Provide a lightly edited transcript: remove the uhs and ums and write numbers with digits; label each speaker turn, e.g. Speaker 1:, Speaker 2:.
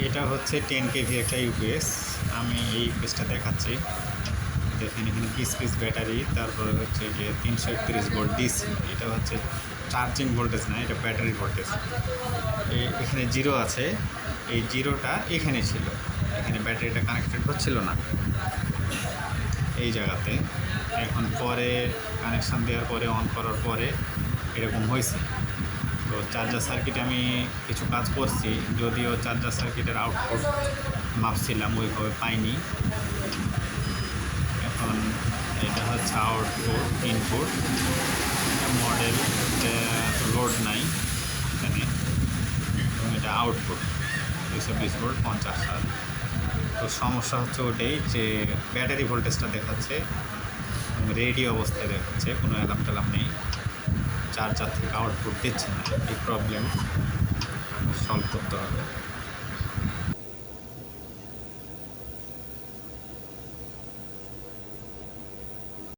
Speaker 1: এটা হচ্ছে 10 কেভি একটা ইউপিএস। আমি এই ইউপিএসটা দেখাচ্ছি। দেখেন এখানে 20 পিস ব্যাটারি, তারপরে হচ্ছে যে 331 ভোল্ট ডিসি। এটা হচ্ছে চার্জিং ভোল্টেজ না, এটা ব্যাটারি ভোল্টেজ। এখানে জিরো আছে, এই জিরোটা এখানে ছিল, এখানে ব্যাটারিটা কানেক্টেড হচ্ছিল না এই জায়গাতে। এখন পরে কানেকশান দেওয়ার পরে অন করার পরে এরকম হয়েছে। তো চার্জার সার্কিটে আমি কিছু কাজ করছি, যদিও চার্জার সার্কিটের আউটপুট মাপছিলাম ওইভাবে পাইনি। এখন এটা হচ্ছে আউটপুট, ইনপুট মডেল, লোড নাই এখানে, এবং এটা আউটপুট 220 ভোল্ট 50 হার্জ। তো সমস্যা হচ্ছে ওটাই যে ব্যাটারি ভোল্টেজটা দেখাচ্ছে এবং রেডি অবস্থায় দেখাচ্ছে, কোনো অ্যালার্ম টালাম নেই, চার্জার থেকে আউটপুট দিচ্ছে না, এই প্রবলেম।